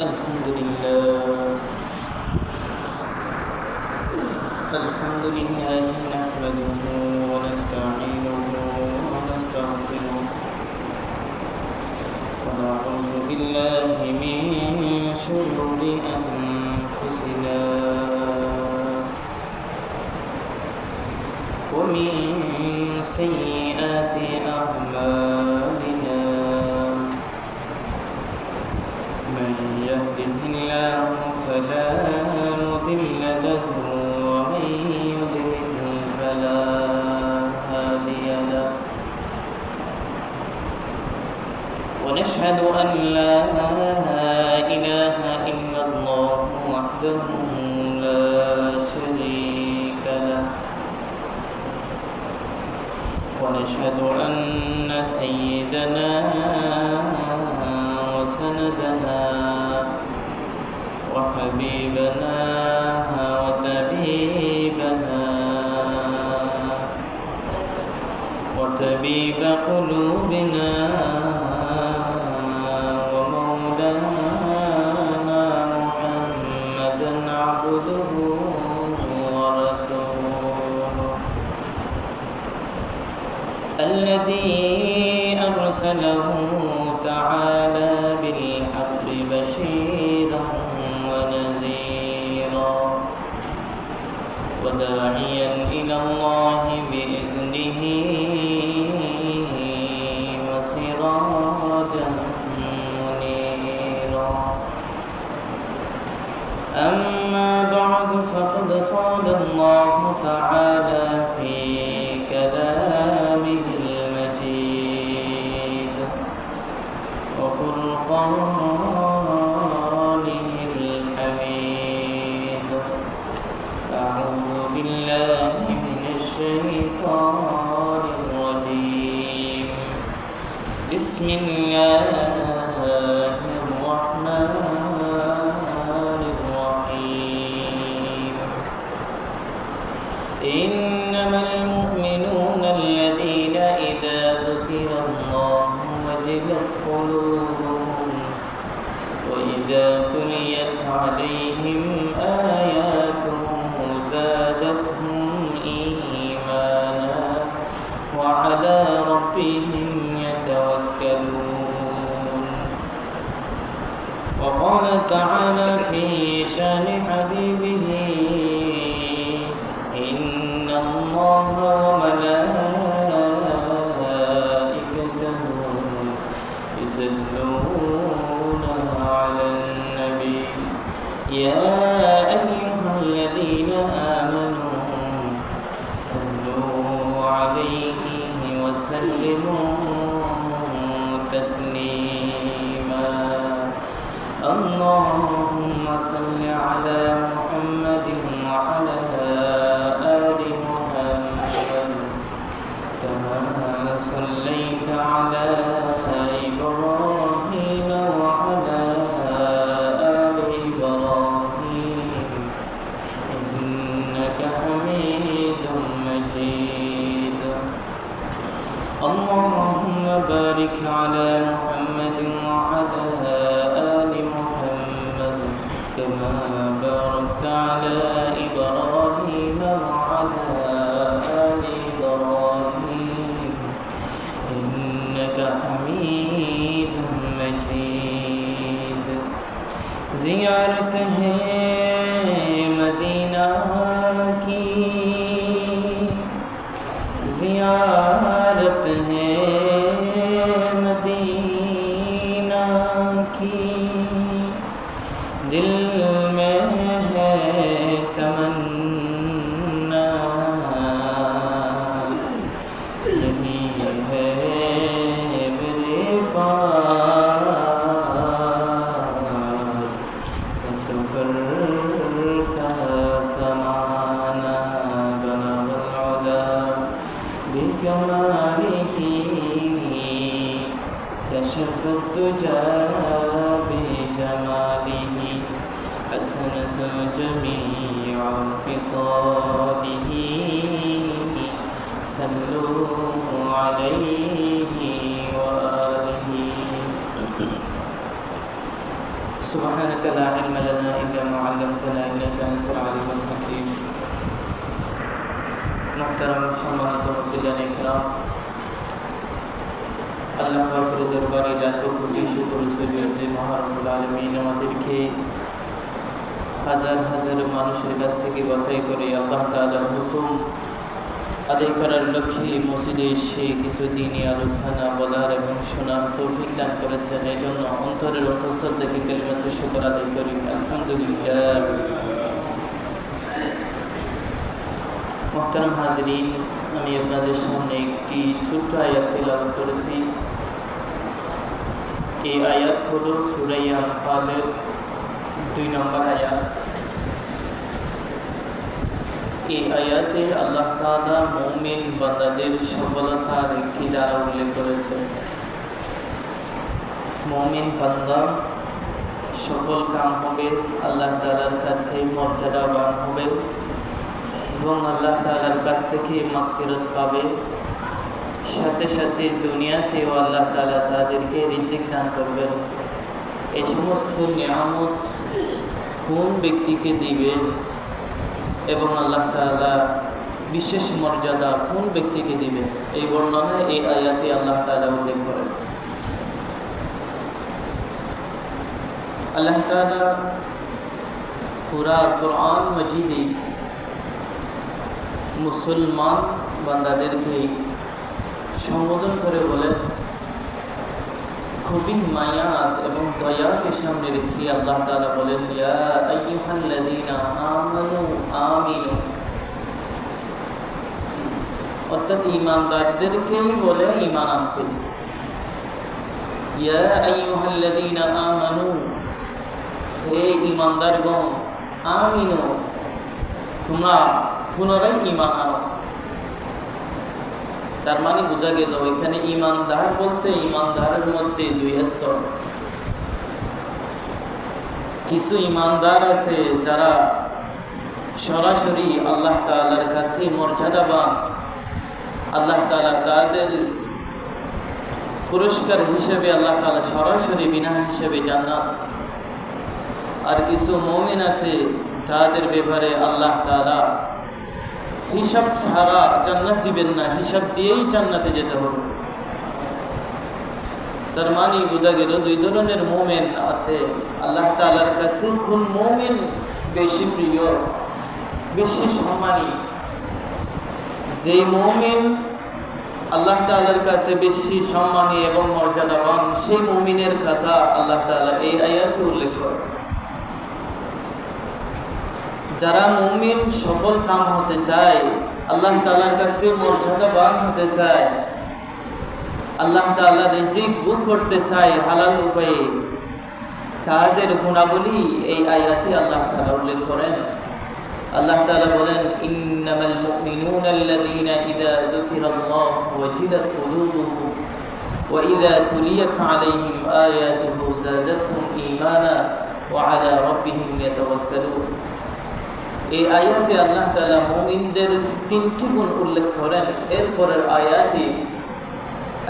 الحمد لله نحمده ونستعينه ونستغفره ونعوذ بالله من شرور أنفسنا ومن سيئات أعمالنا من يهده الله فلا مضل له ومن يضلل فلا هادي له ونشهد أن لا إله إلا الله وحده لا شريك له ونشهد أن سيدنا وسندنا وحبيبنا وطبيب قلوبنا ومولانا محمدا عبده ورسوله الذي أرسله تعالى بالحق بشيرا ونذيرا وداعيا إلى الله بإذنه وسراجا منيرا أما بعد فقد قال الله تعالى في كلامه المجيد وفرقانه الحميد أعوذ بالله من الشيطان الرجيم بسم الله الرحمن الرحيم إنما المؤمنون الذين إذا ذكر الله وجلت قلوبهم وإذا تليت عليهم آياته زادتهم إيمانا وعلى ربهم يتوكلون وقال تعالى في شان حبيبه إن الله وملائكته يصلون على النبي يا أيها الذين آمنوا صلوا عليه وسلموا تسليما اللهم صل على محمد وعلى آل محمد كما صليت على إبراهيم وعلى آل إبراهيم إنك حميد مجيد اللهم بارك على محمد وعلى آل محمد كما باركت على إبراهيم وعلى آل إبراهيم إنك حميد مجيد زيارت ہے مدینہ کی زیارت ہے مدینہ کی دل میں ہے تمنا یہی ہے میرے پاس سفر کا سمانا بلغ العلا بجماله كشف الدجى بجماله سبحانك لا علم لنا إلا ما علمتنا إنك أنت العليم الحكيم محترم সম্মানিত মুসলিম ইকরাম আল্লাহ পাকের দরবারে লাখো কোটি শুকর সহিত যে মহারব্বুল আলামিন আমাদেরকে হাজার হাজার মানুষের কাছ থেকে বাছাই করে আল্লাহ তাআলার হুকুম আদায় করার লক্ষ্যে মসজিদে এসে কিছু দিনই আলোচনা বলার এবং শোনার তৌফিক দান করেছেন। এই জন্য অন্তরের অন্তঃস্থল থেকে কালিমাতুল শুকর আদায় করি, আলহামদুলিল্লাহ। মুহতারাম হাজরিন, আমি আপনাদের সামনে একটি ছোট্ট আয়াত তেলাওয়াত করেছি। এই আয়াত হলো সূরা আনফালের 2 নম্বর আয়াত। এই আয়াতে আল্লাহ তাআলা মুমিন বান্দাদের সফলতার একটি দ্বারা উল্লেখ করেছেন। মুমিন বান্দা সফল কাম হবে, আল্লাহ তাআলার কাছে মর্যাদাবান হবে এবং আল্লাহ তাআলার কাছ থেকে মাগফিরাত পাবে। সাথে সাথে দুনিয়াতেও আল্লাহ তাআলা তাদেরকে রিজিক দান করবেন। এই সমস্ত নিয়ামত কোন ব্যক্তিকে দিবেন এবং আল্লাহ তাআলা বিশেষ মর্যাদা কোন ব্যক্তিকে দিবেন, এই বর্ণনা এই আয়াতে আল্লাহ তাআলা উল্লেখ করেন। আল্লাহ তাআলা পুরা কোরআন মাজিদে মুসলমান বান্দাদেরকে সম্বোধন করে বলেন, খুবই মায়াত এবং দয়াকে সামনে রেখে আল্লাহ তাআলা বলেন, ইয়া আইয়ুহাল্লাযীনা আমানু আমিনু, অর্থাৎ ঈমানদারদেরকেই বলে ঈমান আনতে। ইয়া আইয়ুহাল্লাযীনা আমানু, হে ঈমানদারগণ, আমিনু, তোমরা পুনরায় ঈমান আনো। তার মানে বোঝা গেল এখানে ঈমানদার বলতে ঈমানদারের মধ্যে 2 স্তর। কিছু ঈমানদার আছে যারা সরাসরি আল্লাহ তাআলার কাছে মর্যাদাবান, আল্লাহ তাআলা তাদের পুরস্কার হিসেবে আল্লাহ তাআলা সরাসরি বিনা হিসেবে জান্নাত। আর কিছু মুমিন আছে যাদের ব্যাপারে আল্লাহ তাআলা হিসাব ছাড়া জান্নাত দিবেন না, হিসাব দিয়েই জান্নাতে যেতে হবে। তার মানে বোঝা গেল 2 ধরনের মুমিন আছে। আল্লাহ তাআলার কাছে কোন মুমিন বেশি প্রিয়, বেশি সম্মানী? যেই মুমিন আল্লাহ তাআলার কাছে বেশি সম্মানী এবং মর্যাদাবান, সেই মুমিনের কথা আল্লাহ তাআলা এই আয়াতে উল্লেখ করেন। যারা মুমিন সফল কাম হতে চায়, আল্লাহ তাআলার কাছে মর্যাদাবান হতে চায়, আল্লাহ তাআলা রিজিক ভোগ করতে চায় হালাল উপায়ে, তাদের গুণাবলী এই আয়াতে আল্লাহ তাআলা উল্লেখ করেন। আল্লাহ তাআলা বলেন, ইন্নামাল মুমিনুনা আল্লাযীনা ইযা যুকিরাল্লাহু ওয়াজিলাত কুলুবুহুম ওয়া ইযা তুলিয়াত আলাইহিম আয়াতুহু যাদাতহুম ঈমানা ওয়া আলা রাব্বিহিম ইয়াতাওয়াক্কালুন। এই আয়াতে আল্লাহ তাআলা মুমিনদের 3টি গুণ উল্লেখ করেন। এরপরের আয়াতে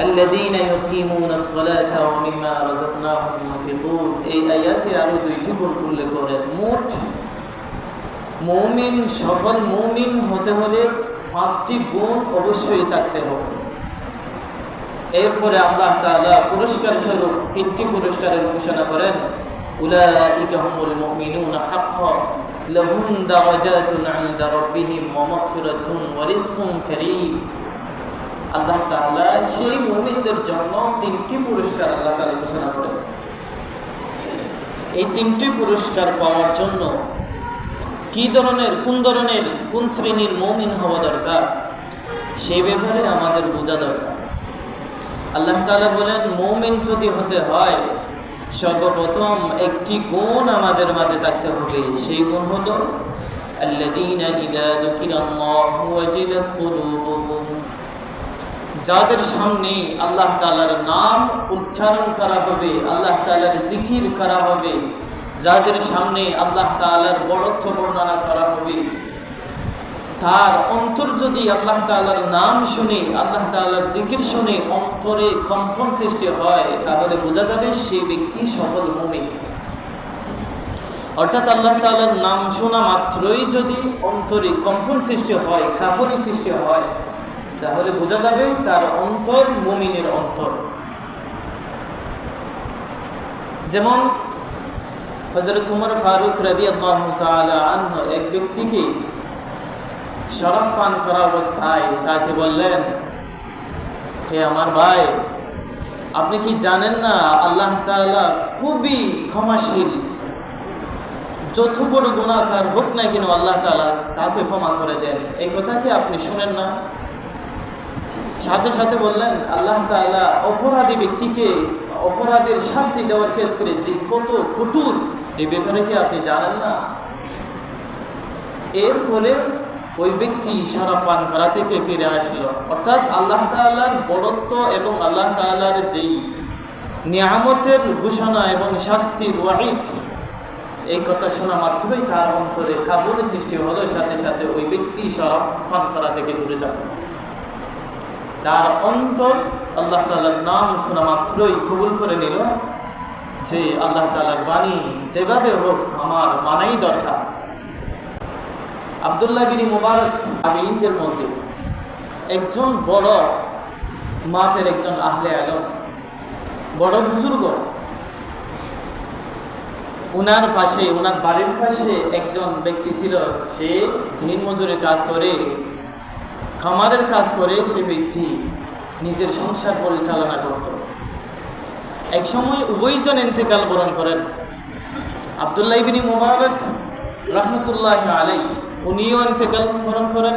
আল্লাযীনা ইউকিমুনাস সালাতা ওয়া মিম্মা রাযাকনাহুম ইউনফিকুন, এই আয়াতে আরো 2টি গুণ উল্লেখ করেন। মোট মুমিন, সফল মুমিন হতে হলে 5টি গুণ অবশ্যই থাকতে হবে। এরপরে আল্লাহ তাআলা পুরস্কার স্বরূপ 3টি পুরস্কারের ঘোষণা করেন, উলাইকা হুমুল মুমিনুনা হাক্কান লাহুম দারাজাতুন ইনদা রাব্বিহিম ওয়া মাগফিরাতুন ওয়া রিজকুন কারীম। আল্লাহ তাআলা সেই মুমিনদের জন্য 3টি পুরস্কার আল্লাহ তাআলা ঘোষণা করেন। এই 3টি পুরস্কার পাওয়ার জন্য কোন শ্রেণীর মুমিন হওয়া দরকার, সেই ব্যাপারে আমাদের বোঝা দরকার। আল্লাহ তাআলা বলেন, মুমিন যদি হতে হয় সর্বপ্রথম একটি গুণ আমাদের মাঝে থাকতে হবে। সেই গুণ হলো আল্লাযীনা ইযা যুকিরাল্লাহু ওয়াজিলাত কুলুবুহুম, যাদের সামনে আল্লাহ তাআলার নাম উচ্চারণ করা হবে, আল্লাহ তাআলার জিকির করা হবে, যাদের সামনে আল্লাহ তাআলার বড়ত্ব বর্ণনা করা হবে, তার অন্তর যদি আল্লাহ তাআলার নাম শুনে, আল্লাহ তাআলার জিকির শুনে অন্তরে কম্পন সৃষ্টি হয়, তাহলে বোঝা যাবে সেই ব্যক্তি সফল মুমিন। অর্থাৎ আল্লাহ তাআলার নাম শোনা মাত্রই যদি অন্তরে কম্পন সৃষ্টি হয়, কাঁপুনি সৃষ্টি হয়, তাহলে বোঝা যাবে তার অন্তর মুমিনের অন্তর। যেমন হযরত উমর ফারুক রাদিয়াল্লাহু তাআলা আনহু এক ব্যক্তিকে শরাব পান করা অবস্থায় তাকে বললেন, হে আমার ভাই, আপনি কি জানেন না আল্লাহ তাআলা খুবই ক্ষমাশীল, যত বড় গুনাহগার হোক না কেন আল্লাহ তাআলা তাকে ক্ষমা করে দেন, এই কথা কি আপনি শুনেন না? সাথে সাথে বললেন, আল্লাহ তাআলা অপরাধী ব্যক্তিকে অপরাধের শাস্তি দেওয়ার ক্ষেত্রে যে কত কঠোর, এই ব্যাপারে কি আপনি জানেন না? এর ফলে ওই ব্যক্তি শরাব পান করা থেকে ফিরে আসলো। অর্থাৎ আল্লাহ তাআলার বড়ত্ব এবং আল্লাহ তাআলার যেই নিয়ামতের ঘোষণা এবং শাস্তির ওয়াঈদ, এই কথা শোনা মাত্রই তার অন্তরে কাঁপুনি সৃষ্টি হলো, সাথে সাথে ওই ব্যক্তি শরাব পান করা থেকে দূরে থাকলো। তার অন্তর আল্লাহ তাআলার নাম শোনা মাত্রই কবুল করে নিল যে আল্লাহ তাআলার বাণী যেভাবে হোক আমার মানাই দরকার। আব্দুল্লাহ বিন মুবারক তাবেঈনদের মধ্যে একজন বড় মাপের একজন আহলে ইলম, বড় বুজুর্গ। উনার পাশে, উনার বাড়ির পাশে একজন ব্যক্তি ছিল, সে দিন মজুরের কাজ করে, খামারের কাজ করে, সে ব্যক্তি নিজের সংসার পরিচালনা করত। এক সময় উভয়জন ইন্তেকাল বরণ করেন। আব্দুল্লাহ বিন মুবারক রাহমাতুল্লাহি আলাইহি উনিও ইন্তেকাল বরণ করেন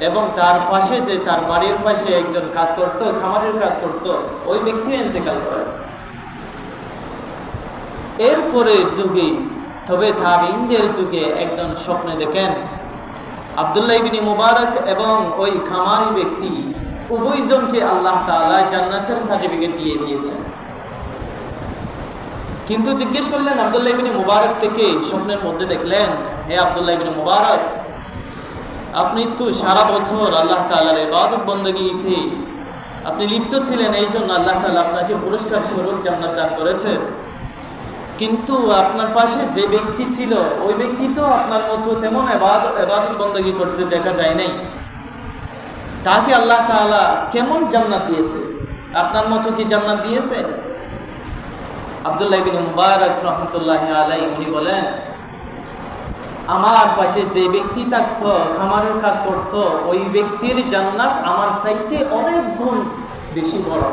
এবং তার পাশে যে তার বাড়ির পাশে একজন কাজ করত, খামারের কাজ করত, ওই ব্যক্তিও ইন্তেকাল করেন। এরপরের যুগে, তবে তাবেঈনদের যুগে একজন স্বপ্নে দেখেন আব্দুল্লাহ ইবনে মুবারক এবং ওই খামারি ব্যক্তি উভয়জনকে আল্লাহ তাআলা জান্নাতের সার্টিফিকেট দিয়ে দিয়েছেন। কিন্তু জিজ্ঞেস করলেন আব্দুল্লাহ ইবনে মুবারক থেকে, স্বপ্নের মধ্যে দেখলেন, হে আব্দুল্লাহ ইবনে মুবারক, আপনি তো সারা বছর আল্লাহ তাআলার ইবাদত বندگিতে আপনি লিপ্ত ছিলেন, এই জন্য আল্লাহ তাআলা আপনাকে পুরস্কার স্বরূপ জান্নাত দান করেছেন। কিন্তু আপনার পাশে যে ব্যক্তি ছিল, ওই ব্যক্তি তো আপনার মতো তেমন ইবাদত বندگি করতে দেখা যায় নাই, তাকে আল্লাহ তাআলা কেমন জান্নাত দিয়েছে? আপনার মতো কি জান্নাত দিয়েছে? আব্দুল্লাহ ইবনে মুবারক রাহমাতুল্লাহি আলাইহি উনি বলেন, আমার পাশে যে ব্যক্তি থাকতো, খামারের কাজ করত, ওই ব্যক্তির জান্নাত আমার চাইতে অনেক গুণ বেশি বড়।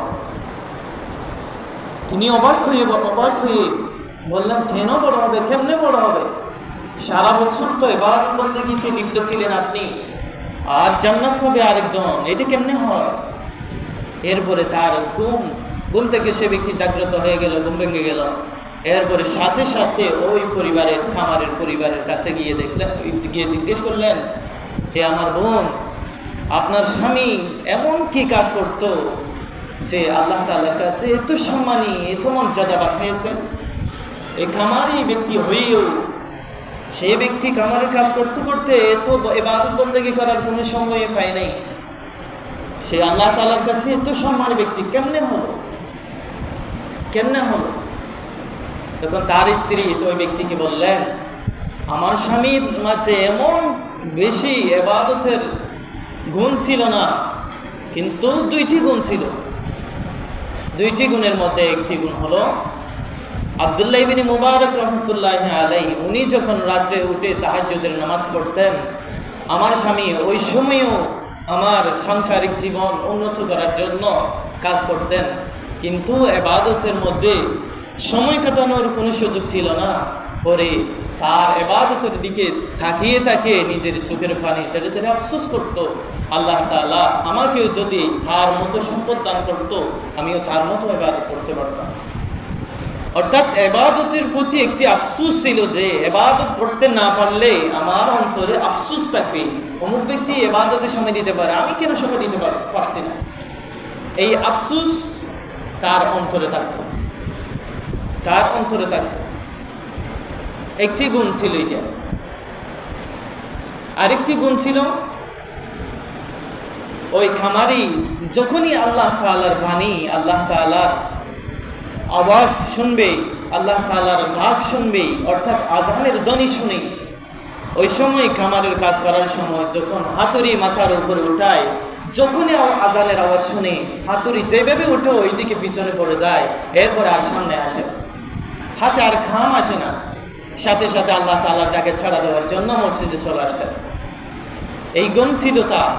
তিনি অবাক হয়ে বললেন, কেন বড় হবে, কেমনে বড় হবে? সারা বছর তো ইবাদত বندگিতে লিপ্ত ছিলেন আপনি, আর জান্নাত হবে আরেকজন, এটা কেমনে হয়? এরপরে তার ঘুম থেকে সে ব্যক্তি জাগ্রত হয়ে গেল, ঘুম ভেঙে গেল। এরপরে সাথে সাথে ওই পরিবারের, খামারের পরিবারের কাছে গিয়ে জিজ্ঞেস করলেন, হে আমার বোন, আপনার স্বামী এমন কি কাজ করতো যে আল্লাহ তাআলার কাছে এত সম্মানী, এত মর্যাদা পাঠিয়েছেন? এই খামারি ব্যক্তি হয়েও সে ব্যক্তি খামারের কাজ করতে করতে এত ইবাদত বندگি করার কোনো সময় পায় নাই, সে আল্লাহ তাআলার কাছে এত সম্মানী ব্যক্তি কেমনে হলো? তখন তার স্ত্রী ওই ব্যক্তিকে বললেন, আমার স্বামীর মাঝে এমন বেশি ইবাদতের গুণ ছিল না, কিন্তু দুইটি গুণ ছিল। দুইটি গুণের মধ্যে একটি গুণ হলো, আব্দুল্লাহ ইবনে মুবারক রাহমাতুল্লাহি আলাইহি উনি যখন রাতে উঠে তাহাজ্জুদের নামাজ পড়তেন, আমার স্বামী ওই সময়ও আমার সাংসারিক জীবন উন্নত করার জন্য কাজ করতেন, কিন্তু ইবাদতের মধ্যে সময় কাটানোর কোনো সুযোগ ছিল না। পরে তার ইবাদতের দিকে তাকিয়ে নিজের চোখের পানি ছেড়ে ছেড়ে আফসোস করত, আল্লাহ তাআলা আমাকেও যদি তার মতো সম্পদ দান করত, আমিও তার মতো ইবাদত করতে পারতাম। অর্থাৎ ইবাদতের প্রতি একটি আফসোস ছিল যে ইবাদত করতে না পারলে আমার অন্তরে আফসোস থাকবে, অমুক ব্যক্তি ইবাদতে সময় দিতে পারে, আমি কেন সময় দিতে পারছি না, এই আফসোস তার অন্তরে থাকতো। একটি গুণ ছিল এটা। আরেকটি গুণ ছিল, ওই খামারি যখনই আল্লাহ তাআলার বাণী, আল্লাহ তাআলার আওয়াজ শুনবে, আল্লাহ তাআলার ডাক শুনবে, অর্থাৎ আজানের ধ্বনি শুনে, ওই সময় কামারের কাজ করার সময় যখন হাতুড়ি মাথার উপরে উঠায়, যখনই আজানের আওয়াজ শুনে হাতুড়ি যেভাবে উঠে ওইদিকে পিছনে পড়ে যায়, এরপরে আর সামনে আসে না, হাতে আর ঘাম আসে না, সাথে সাথে আল্লাহ তাআলার ডাকে ছাড়া দেওয়ার জন্য মসজিদে চলে আসতেন। এই গুণ ছিল তার।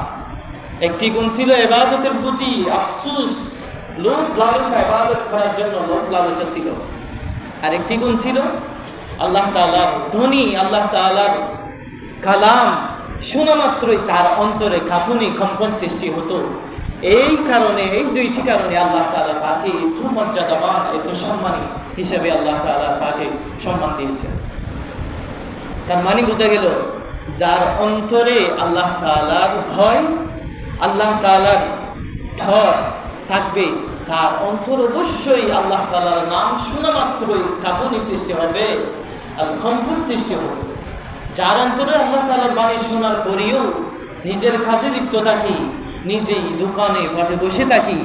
একটি গুণ ছিল ইবাদতের প্রতি আফসোস, লোভ লালসা, ইবাদত করার জন্য লোভ লালসা ছিল। আর একটি গুণ ছিল আল্লাহ তাআলার ধ্বনি, আল্লাহ তাআলার কালাম শোনা মাত্রই তার অন্তরে কাঁপুনি কম্পন সৃষ্টি হতো। এই কারণে, এই দুইটি কারণে আল্লাহ তাআলা তাকে এত মর্যাদাবান, এত সম্মানী হিসেবে আল্লাহ তাআলা তাকে সম্মান দিয়েছেন। তার মানে বোঝা গেল, যার অন্তরে আল্লাহ তাআলার ভয়, আল্লাহ তাআলার ডর থাকবে, তার অন্তর অবশ্যই আল্লাহ তাআলার নাম শোনা মাত্রই কাঁপুনি সৃষ্টি হবে আর কম্পন সৃষ্টি হবে। যার অন্তরে আল্লাহ তাআলার বাণী শোনার পরেও নিজের কাজে লিপ্ত থাকি, নিজেই দোকানে পাশে বসে থাকি,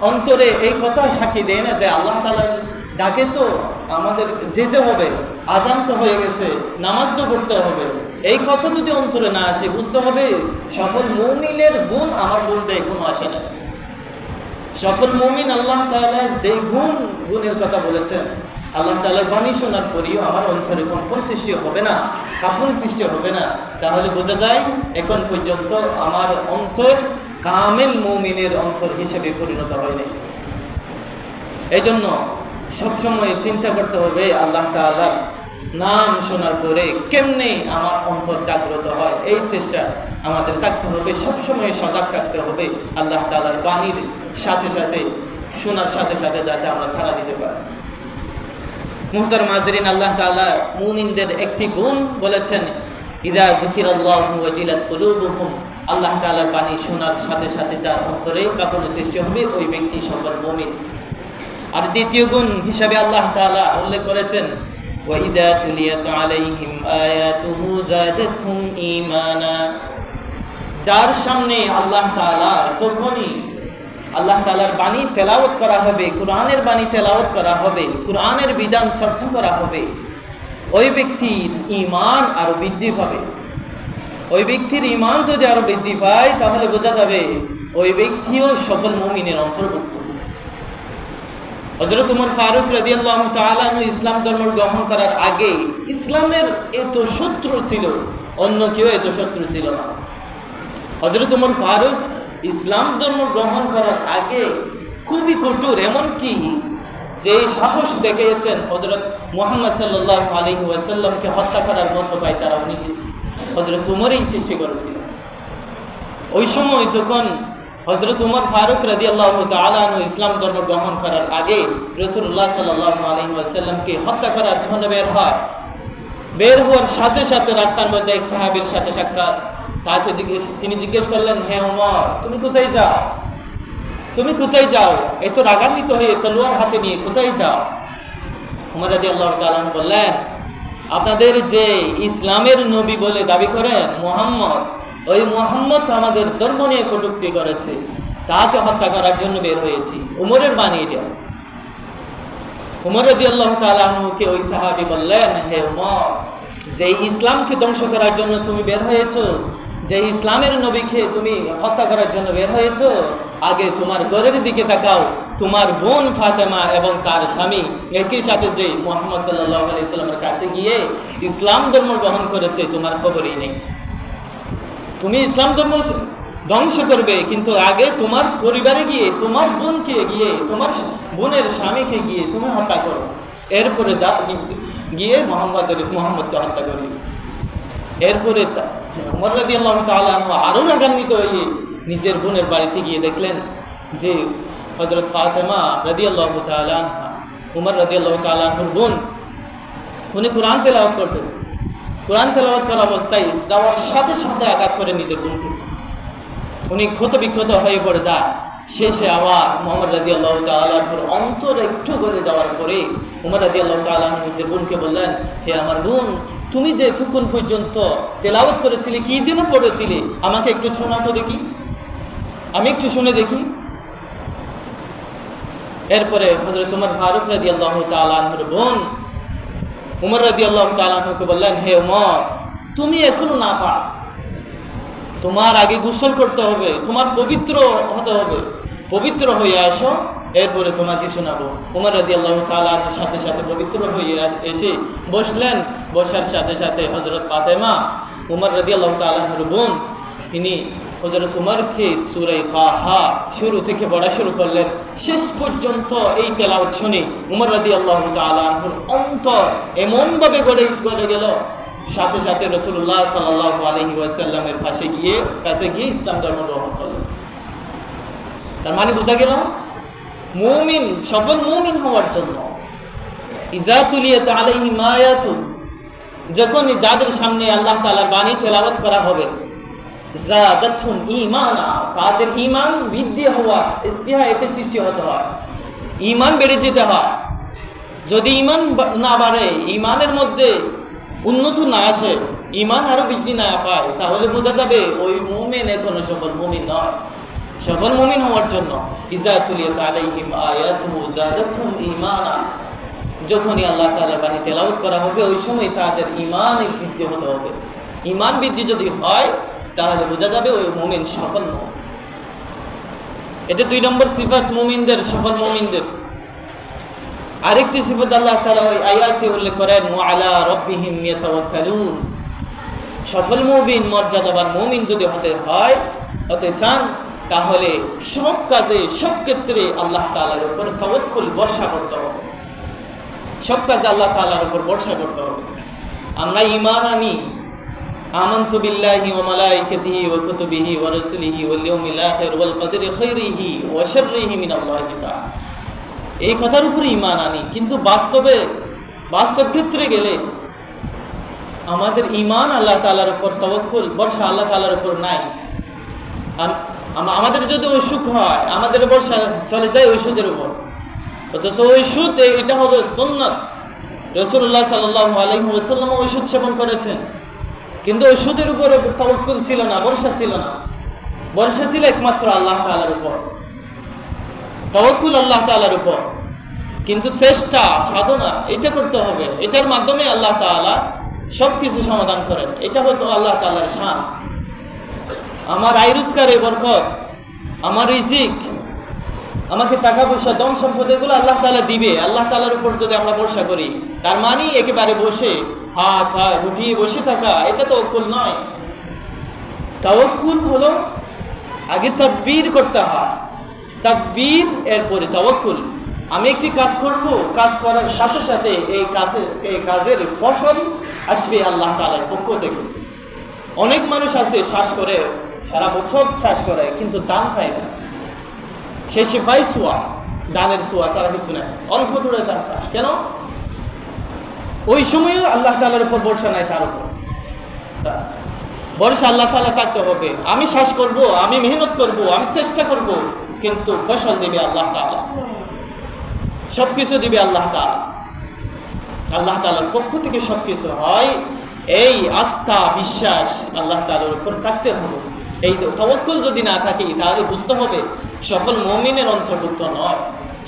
অন্তরে এই কথা সাক্ষী দেয় না যে আল্লাহ তাআলার ডাকে তো আমাদের যেতে হবে, আজান তো হয়ে গেছে, নামাজ তো পড়তে হবে, এই কথা যদি অন্তরে না আসে, বুঝতে হবে সফল মুমিনের গুণ আমার বলতে এখনো আসে না। সফল মুমিন আল্লাহ তাআলার যে গুণের কথা বলেছেন, আল্লাহ তাআলার বাণী শোনার পরেও আমার অন্তরে কম্পন সৃষ্টি হবে না, কাঁপুনি সৃষ্টি হবে না, তাহলে বোঝা যায় এখন পর্যন্ত আমার অন্তর কামেল মুমিনের অন্তর হিসেবে পরিণত হয়নি। এই জন্য সবসময় চিন্তা করতে হবে আল্লাহ তাআলার নাম শোনার পরে কেমনে আমার অন্তর জাগ্রত হয়, এই চেষ্টা আমাদের থাকতে হবে। সবসময় সজাগ থাকতে হবে আল্লাহ তাআলার বাণীর সাথে সাথে, শোনার সাথে সাথে, যাতে আমরা ছাড়া দিতে পারি। মুহতারাম হাজিরিন, আল্লাহ তাআলা মুমিনদের একটি গুণ বলেছেন, ইযা যুকিরাল্লাহু ওয়াজিলাত কুলুবুহুম, আল্লাহ তাআলার বাণী শোনার সাথে সাথে যার অন্তরে কাঁপুনি সৃষ্টি হবে, ওই ব্যক্তি সফল মুমিন। আর দ্বিতীয় গুণ হিসাবে আল্লাহ তাআলা উল্লেখ করেছেন, وَإِذَا تُلِيَتْ عَلَيْهِمْ آيَاتُهُ زَادَتْهُمْ إِيمَانًا, যার সামনে আল্লাহ তাআলা যখনই আল্লাহ তাআলার বাণী তেলাওয়াত করা হবে, কোরআনের বাণী তেলাওয়াত করা হবে, কোরআনের বিধান চর্চা করা হবে, ওই ব্যক্তির ঈমান আরো বৃদ্ধি পাবে। ওই ব্যক্তির ঈমান যদি আরো বৃদ্ধি পায়, তাহলে বোঝা যাবে ওই ব্যক্তিও সফল মুমিনের অন্তর্ভুক্ত। হযরত উমর ফারুক রাদিয়াল্লাহু তাআলা আনহু ইসলাম ধর্ম গ্রহণ করার আগে ইসলামের এত শত্রু ছিল, অন্য কেউ এত শত্রু ছিল না। হযরত উমর ফারুক ইসলাম ধর্ম গ্রহণ করার আগে খুবই কঠোর, এমনকি যে সাহস দেখিয়েছেন হযরত মুহাম্মদ সাল্লাল্লাহু আলাইহি ওয়াসাল্লামকে হত্যা করার মতো পায়, তারা উনি হযরত উমরই সৃষ্টি করেছিলেন। ওই সময় যখন হযরত উমর ফারুক রাদিয়াল্লাহু তাআলা আনহু ইসলাম ধর্ম গ্রহণ করার আগে রাসূলুল্লাহ সাল্লাল্লাহু আলাইহি ওয়াসাল্লামকে হত্যা করার জন্য বের হওয়ার সাথে সাথে রাস্তার মধ্যে এক সাহাবীর সাথে সাক্ষাৎ। তাকে তিনি জিজ্ঞেস করলেন, হে উমর, তুমি কোথায় যাও? তুমি কোথায় যাও? এত রাগান্বিত হয়ে তলোয়ার হাতে নিয়ে কোথায় যাও? উমর রাদিয়াল্লাহু তাআলা বললেন, আপনাদের যে ইসলামের নবী বলে দাবি করেন মুহাম্মদ, ওই মুহাম্মদ আমাদের ধর্ম নিয়ে কটূক্তি করেছে, তাকে হত্যা করার জন্য বের হয়েছি। উমরের বাণী এটা। উমর রাদিয়াল্লাহু তাআলা আনহুকে ওই সাহাবী বললেন, হে উমর, যে ইসলামকে ধ্বংস করার জন্য তুমি বের হয়েছো, যে ইসলামের নবীকে তুমি হত্যা করার জন্য বের হয়েছো, আগে তোমার ঘরের দিকে তাকাও। তোমার বোন ফাতেমা এবং তার স্বামী একই সাথে যে মুহাম্মদ সাল্লাল্লাহু আলাইহি সাল্লামের কাছে গিয়ে ইসলাম ধর্ম গ্রহণ করেছে, তোমার খবরই নেই। তুমি ইসলাম ধর্ম ধ্বংস করবে, কিন্তু আগে তোমার পরিবারে গিয়ে, তোমার বোনকে গিয়ে, তোমার বোনের স্বামীকে গিয়ে তুমি হত্যা করো, এরপরে গিয়ে মুহাম্মদকে হত্যা করবে। এরপরে উমর রাদিয়াল্লাহু তাআলা আনহু আরো রাগান্বিত হয়ে নিজের বোনের বাড়িতে গিয়ে দেখলেন যে হযরত ফাতেমা রাদিয়াল্লাহু তাআলা আনহা, উমর রাদিয়াল্লাহু তাআলা আনহুর বোন, উনি কোরআন তেলাওয়াত করতেছে। কোরআন তেলাওয়াত করা অবস্থায় যাওয়ার সাথে সাথে আঘাত করে নিজের বোনকে। উনি ক্ষত বিক্ষত হয়ে পড়ে যায়। শেষে আবার মুহাম্মদ রাদিয়াল্লাহু তাআলা আনহুর অন্তর একটু গলে যাওয়ার পরে উমর রাদিয়াল্লাহু তাআলা আনহু নিজের বোনকে বললেন, হে আমার বোন, তুমি যে এতক্ষণ পর্যন্ত তেলাওয়াত করেছিলে, কি যেন পড়েছিলে, আমাকে একটু শোনাও তো দেখি, আমি একটু শুনে দেখি। এরপরে হযরত উমর ফারুক রাদিয়াল্লাহু তাআলা আনহুর বোন উমর রাদিয়াল্লাহু তাআলা আনহুকে বললেন, হে উমর, তুমি এখনো না পাক, তোমার আগে গোসল করতে হবে, তোমার পবিত্র হতে হবে, পবিত্র হয়ে আসো, এরপরে তোমাকে শোনাবো। উমর রাদিয়াল্লাহু তাআলা আনহুর সাথে সাথে পবিত্র হয়ে এসে বসলেন। বসার সাথে সাথে হযরত ফাতেমা, উমর রাদিয়াল্লাহু তাআলা আনহুর বোন, তিনি হযরত উমরকে সূরা তাহা শুরু থেকে পড়া শুরু করলেন। শেষ পর্যন্ত এই তেলাওয়াত শুনে উমর রাদিয়াল্লাহু তাআলা আনহুর অন্তর এমনভাবে গলে গেল, সাথে সাথে রাসূলুল্লাহ সাল্লাল্লাহু আলাইহি ওয়াসাল্লামের কাছে গিয়ে ইসলাম ধর্ম গ্রহণ করলেন। তার মানে বোঝা গেল, মুমিন, সফল মুমিন হওয়ার জন্য ইযা তুলিয়াত আলাইহিম আয়াতুন, যখন যাদের সামনে আল্লাহ তাআলার বাণী তেলাওয়াত করা হবে, যাদাতুহুম ঈমানা, তাদের ঈমান বৃদ্ধি হওয়া, ইসতিহা এতে সৃষ্টি হতে হয়, ঈমান বেড়ে যেতে হয়। যদি ঈমান না বাড়ে, ঈমানের মধ্যে উন্নতি না আসে, ঈমান আরো বৃদ্ধি না পায়, তাহলে বোঝা যাবে ওই মুমিন এখনো সফল মুমিন নয়। সফল মুমিন হওয়ার জন্য ইযা তুলিয়াত আলাইহিম আয়াতুহু যাদাতুহুম ঈমানা, যখনই আল্লাহ তাআলার বাণী তেলাওয়াত করা হবে, ওই সময় তাদের ঈমান বৃদ্ধি হতে হবে। ঈমান বৃদ্ধি যদি হয়, তাহলে বোঝা যাবে ওই মুমিন সফল মুমিন। এটা 2 নম্বর সিফাত মুমিনদের, সফল মুমিনদের। আরেকটি সিফাত আল্লাহ তাআলা ওই আয়াতে উল্লেখ করেন, ওয়া আলা রাব্বিহিম ইয়াতাওয়াক্কালুন। সফল মুমিন, মর্যাদাবান মুমিন যদি হতে চান, তাহলে সব কাজে, সব ক্ষেত্রে আল্লাহ তাআলার উপর তাওয়াক্কুল, ভরসা করতে হবে। সব কাজে আল্লাহ তাআলার উপর ভরসা করতে হবে। আমরা ঈমান আনি, আমানতু বিল্লাহি ওয়া মালাইকাতিহি ওয়া কুতুবিহি ওয়া রাসূলিহি ওয়াল ইয়াউমিল আখির ওয়াল কদরি খাইরিহি ওয়া শাররিহি মিনাল্লাহি তাআলা, এই কথার উপরে ঈমান আনি। কিন্তু বাস্তব ক্ষেত্রে গেলে আমাদের ঈমান আল্লাহ তাআলার উপর, তাওয়াক্কুল, ভরসা আল্লাহ তাআলার উপর নাই। আমাদের যদি অসুখ হয়, আমাদের ভরসা চলে যায় ঔষধের উপর, অথচ ঔষধ এটা হলো সুন্নাত। রাসূলুল্লাহ সাল্লাল্লাহু আলাইহি ওয়াসাল্লাম ঔষধ সেবন করেছেন, কিন্তু ঔষধের উপর তাওয়াক্কুল ছিল না, ভরসা ছিল না। ভরসা ছিল একমাত্র আল্লাহ তাআলার উপর, তাওয়াক্কুল আল্লাহ তাআলার উপর। কিন্তু চেষ্টা, সাধনা এটা করতে হবে, এটার মাধ্যমে আল্লাহ তাআলা সবকিছু সমাধান করেন। এটা হতো আল্লাহ তাআলার শান। আমার আয় রোজগারে বরকত, আমার রিজিক, আমাকে টাকা পয়সা, ধন সম্পদ, এগুলো আল্লাহ তাআলা দিবে। আল্লাহ তাআলার উপর যদি আমরা ভরসা করি, তার মানে একেবারে বসে হাত গুটিয়ে বসে থাকা, এটা তাওয়াক্কুল নয়। তাওয়াক্কুল হলো আগে তাকবীর করতে হয়, তাকবীর, এরপরে তাওয়াক্কুল। আমি একটি কাজ করব, কাজ করার সাথে সাথে এই কাজের ফসল আসবে আল্লাহ তাআলার পক্ষ থেকে। অনেক মানুষ আছে শ্বাস করে, সারা বছর শ্বাস করে, কিন্তু দান পায় না। সে পায় সোয়া, দানের সোয়া ছাড়া কিছু নাই, অল্প দূরে দান পায়। কেন? ওই সময়ও আল্লাহ তাআলার উপর ভরসা নাই। তার উপর ভরসা আল্লাহ তাআলা থাকতে হবে। আমি শ্বাস করব, আমি মেহনত করব, আমি চেষ্টা করব, কিন্তু ফসল দিবে আল্লাহ তাআলা, সবকিছু দিবে আল্লাহ তাআলা। আল্লাহ তাআলার পক্ষ থেকে সবকিছু হয়। এই আস্থা, বিশ্বাস আল্লাহ তাআলার উপর থাকতে হবে। এই তাওয়াক্কুল যদি না থাকে, তাহলে বুঝতে হবে সফল মুমিনের অন্তর্ভুক্ত নয়।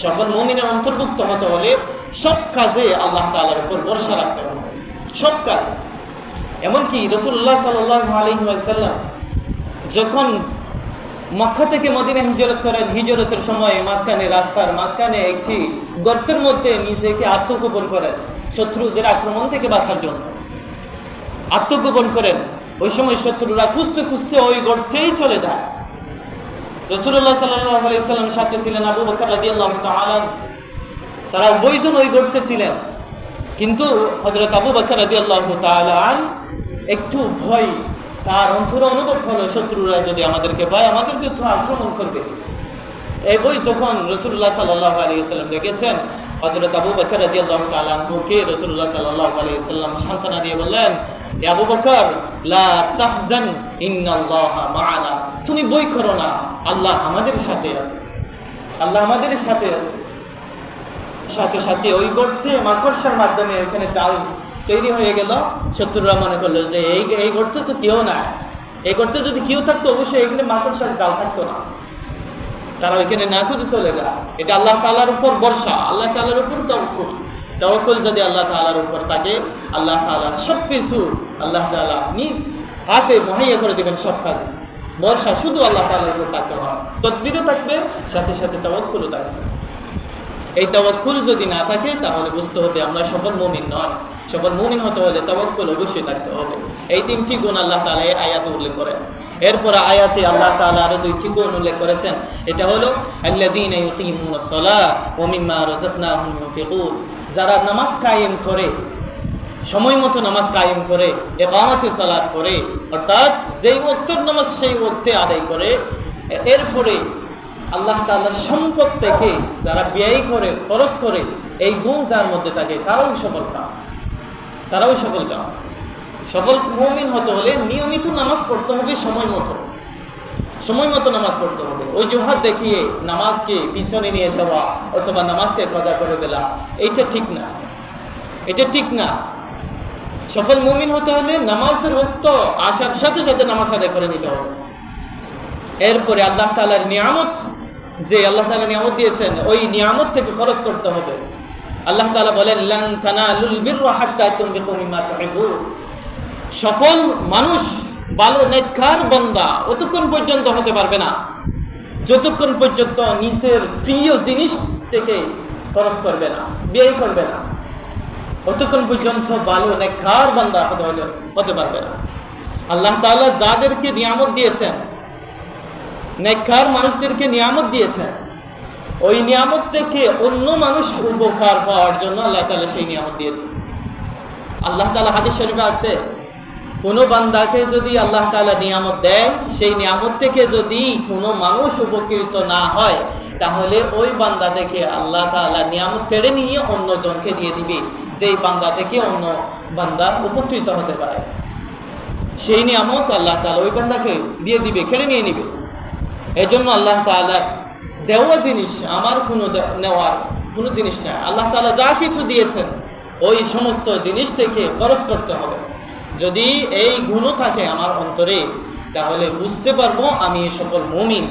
সফল মুমিনের অন্তর্ভুক্ত হতে হলে সব কাজে আল্লাহ তাআলার উপর ভরসা রাখতে হবে, সব কাজে। এমনকি রাসূলুল্লাহ সাল্লাল্লাহু আলাইহি ওয়াসাল্লাম যখন মক্কা থেকে মদিনা হিজরত করেন, হিজরতের সময় রাস্তার মাঝখানে একটি গর্তের মধ্যে নিজেকে আত্মগোপন করেন, শত্রুদের আক্রমণ থেকে বাঁচার জন্য আত্মগোপন করেন। ওই সময় শত্রুরা খুঁজতে খুঁজতে ওই গর্তেই চলে যায়। রাসূলুল্লাহ সাল্লাল্লাহু আলাইহি ওয়াসাল্লাম সাথে ছিলেন আবু বকর রাদিয়াল্লাহু তাআলা, তারা উভয়জন ওই গর্তে ছিলেন। কিন্তু হযরত আবু বকর রাদিয়াল্লাহু তাআলা একটু ভয় তার অন্তরে অনুভব হলো, শত্রুরা যদি আমাদেরকে পায়, আমাদেরকে তো আক্রমণ করবে। এই বই যখন রাসূলুল্লাহ সাল্লাল্লাহু আলাইহি ওয়াসাল্লাম দেখেছেন, হযরত আবু বকর রাদিয়াল্লাহু তাআলা আনহুকে রাসূলুল্লাহ সাল্লাল্লাহু আলাইহি ওয়াসাল্লাম সান্ত্বনা দিয়ে বললেন, হে আবু বকর, লা তাহজান ইন্নাল্লাহা মা'ানা, তুমি ভয় করো না, আল্লাহ আমাদের সাথে আছে, আল্লাহ আমাদের সাথে আছে। সাথে সাথে ওই গর্তে মাকড়সার মাধ্যমে ওখানে জাল তৈরি হয়ে গেল। শত্রুরা মনে করলো যে এই গর্তে তো কেউ না, এই গর্তে যদি কেউ থাকতো অবশ্যই এখানে মাকড়সার জাল থাকতো না। তারা ওইখানে না খুঁজে চলে যায়। এটা আল্লাহ তাআলার উপর ভরসা, আল্লাহ তাআলার উপর তাওয়াক্কুল। তাওয়াক্কুল যদি আল্লাহ তাআলার উপর থাকে, আল্লাহ তাআলা সব কিছু আল্লাহ তাআলা নিজ হাতে মুহাইয়া করে দেবেন সব কাজ। ভরসা শুধু আল্লাহ তাআলার উপর থাকতে হয়, তদবিরও থাকবে, সাথে সাথে তাওয়াক্কুলও থাকবে। এই তাওয়াক্কুল যদি না থাকে তাহলে বুঝতে হবে আমরা সফল মুমিন নয়। সফল মুমিন হতে হলে তাওয়াক্কুল অবশ্যই থাকতে হবে। এই তিনটি গুণ আল্লাহ তাআলা এই আয়াতে উল্লেখ করেন। এরপরে আয়াতে আল্লাহ তাআলা আরো দুইটি গুণ উল্লেখ করেছেন। এটা হলো আল্লাযীনা ইউকিমুনাস সালাহ ওয়া মিম্মা রাযাকনাহুম ইউনফিকুন। যারা নামাজ কায়েম করে, সময় মতো নামাজ কায়েম করে, ইকামতে সালাত করে, অর্থাৎ যেই ওয়াক্তের নামাজ সেই ওয়াক্তে আদায় করে, এরপরে আল্লাহ তাআলার সম্পদ থেকে যারা ব্যয় করে, খরচ করে, এই গুণ যার মধ্যে থাকে তারাও সফল কাম। সফল মুমিন হতে হলে নিয়মিত নামাজ পড়তে হবে, সময় মতো নামাজ পড়তে হবে। ওই জুহাদ দেখিয়ে নামাজকে পিছনে নিয়ে যাওয়া অথবা নামাজকে কাজা করে দেওয়া, এটা ঠিক না। সফল মুমিন হতে হলে নামাজের ওয়াক্ত আসার সাথে সাথে নামাজ আদায় করে নিতে হবে। এরপরে আল্লাহ তাআলার নিয়ামত, যে আল্লাহ তাআলা নিয়ামত দিয়েছেন, ওই নিয়ামত থেকে খরচ করতে হবে। আল্লাহ তাআলা বলেন লান তানালুল বিররা হাত্তা তুনফিকু মিম্মা তুহিব্বুন। সফল মানুষ, ভালো নেককার বান্দা অতক্ষণ পর্যন্ত হতে পারবে না যতক্ষণ পর্যন্ত নিজের প্রিয় জিনিস থেকে খরচ করবে না, ব্যয় করবে না, অতক্ষণ পর্যন্ত ভালো নেককার বান্দা হতে পারবে না। আল্লাহ তাআলা যাদেরকে নিয়ামত দিয়েছেন, নেককার মানুষদেরকে নিয়ামত দিয়েছেন, ওই নিয়ামত থেকে অন্য মানুষ উপকার পাওয়ার জন্য আল্লাহ তাআলা সেই নিয়ামত দিয়েছেন। আল্লাহ তাআলা হাদিস শরীফে আছে, কোনো বান্দাকে যদি আল্লাহ তাআলা নিয়ামত দেয়, সেই নিয়ামত থেকে যদি কোনো মানুষ উপকৃত না হয়, তাহলে ওই বান্দা থেকে আল্লাহ তাআলা নিয়ামত কেড়ে নিয়ে অন্য জনকে দিয়ে দিবে, যেই বান্দা থেকে অন্য বান্দা উপকৃত হতে পারে। সেই নিয়ামত আল্লাহ তাআলা ওই বান্দাকে দিয়ে দিবে, কেড়ে নিয়ে নিবে। এজন্য আল্লাহ তাআলা দেওয়া জিনিস আমার নেওয়ার কোনো জিনিস না। আল্লাহ তাআলা যা কিছু দিয়েছেন ওই সমস্ত জিনিস থেকে খরচ করতে হবে। যদি এই গুণও থাকে আমার অন্তরে, তাহলে বুঝতে পারবো আমি সফল মুমিন।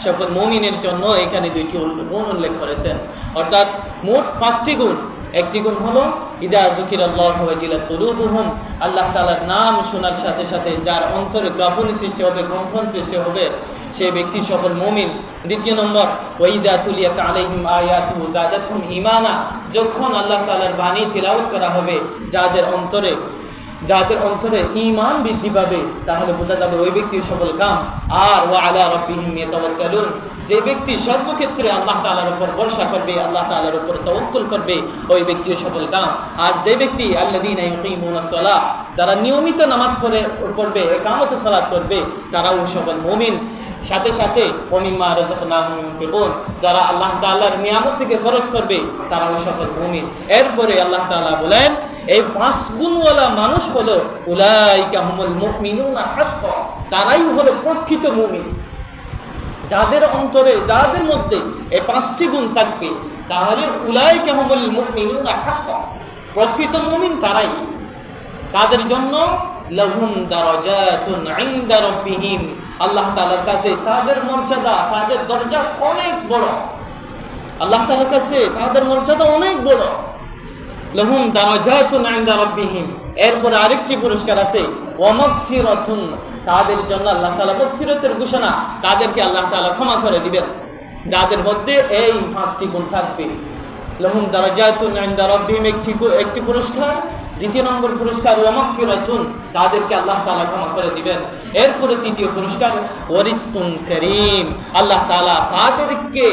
সফল মুমিনের জন্য এখানে দুইটি গুণ উল্লেখ করেছেন, অর্থাৎ মোট 5টি গুণ। একটি গুণ হলো ইদা যুকিরাল্লাহু ওয়াজিলাত কুলুবুহুম, আল্লাহ তাআলার নাম শোনার সাথে সাথে যার অন্তরে কাঁপুনি সৃষ্টি হবে, কম্পন সৃষ্টি হবে, সেই ব্যক্তি সফল মুমিন। দ্বিতীয় নম্বর ওয়াইদা তুলিয়াত আলাইহিম আয়াতুহু যাদাতহুম ঈমানা, যখন আল্লাহ তাআলার বাণী তিলাওয়াত করা হবে, যাদের অন্তরে ঈমান বৃদ্ধি পাবে, তাহলে বোঝা যাবে ওই ব্যক্তির সফল কাম। আর ওয়া আলা রাব্বিহিম ইয়াতাওয়াক্কালুন, যে ব্যক্তি সর্বক্ষেত্রে আল্লাহ তাআলার উপর ভরসা করবে, আল্লাহ তাআলার উপর তাওয়াক্কুল করবে, ওই ব্যক্তির সফল কাম। আর যে ব্যক্তি আল্লাযীনা ইউকিমুনাস সালাহ, যারা নিয়মিত নামাজ পড়বে, ইকামতে সালাত করবে, তারাও সফল মুমিন। সাথে সাথে ওয়া মিম্মা রাযাকনাহুম ইউনফিকুন, যারা আল্লাহ তাআলার নিয়ামত থেকে খরচ করবে, তারাও সফল মুমিন। এরপরে আল্লাহ তাআলা বলেন এই 5 গুণওয়ালা মানুষ হলো উলাইকা হুমুল মুমিনুনা হাক্কা, তারাই হলো প্রকৃত মুমিন। যাদের অন্তরে, যাদের মধ্যে এই 5টি গুণ থাকবে, তাহলে উলাইকা হুমুল মুমিনুনা হাক্কা, প্রকৃত মুমিন তারাই। তাদের জন্য লাহুম দারাজাতুন ইনদা রাব্বিহিম, আল্লাহ তাআলার কাছে তাদের মর্যাদা, তাদের দরজা অনেক বড়। আল্লাহ তাআলার কাছে তাদের মর্যাদা অনেক বড়। লাহুম দারাজাতুন ইনদা রাব্বিহিম, এরপর আরেকটি পুরস্কার আছে ওয়া মাগফিরাতুন, তাদের জন্য আল্লাহ তাআলা মাগফিরাতের ঘোষণা, তাদেরকে আল্লাহ তাআলা ক্ষমা করে দিবেন যাদের মধ্যে এই 5টি গুণ থাকবে। লাহুম দারাজাতুন ইনদা রাব্বিহিম একটি পুরস্কার। দ্বিতীয় নম্বর পুরস্কার ওয়া মাগফিরাতুন, তাদেরকে আল্লাহ তাআলা ক্ষমা করে দিবেন। এরপরে তৃতীয় পুরস্কার ওয়া রিজকুন কারীম, আল্লাহ তাআলা তাদেরকে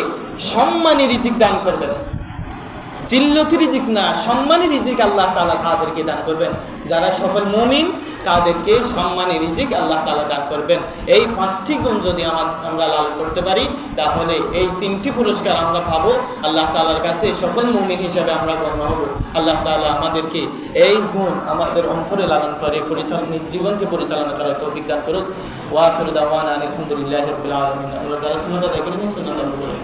সম্মানী রিজিক দান করবেন। জিল্লতি রিজিক না, সম্মানী রিজিক আল্লাহ তাআলা তাদেরকে দান করবেন। যারা সফল মুমিন তাদেরকে সম্মানী রিজিক আল্লাহ তাআলা দান করবেন। এই 5টি গুণ যদি আমরা লাভ করতে পারি, তাহলে এই 3টি পুরস্কার আমরা পাবো। আল্লাহ তাআলার কাছে সফল মুমিন হিসেবে আমরা গণ্য হব। আল্লাহ তাআলা আমাদেরকে এই গুণ আমাদের অন্তরে লালন করে জীবনকে পরিচালনা করার তৌফিক দান করুন। ওয়া আখিরু দাওয়ানা আলহামদুলিল্লাহি রাব্বিল আলামিন। আমরা যারা সুন্নাত আদায় করি না, সুন্নাত আদায় করুন।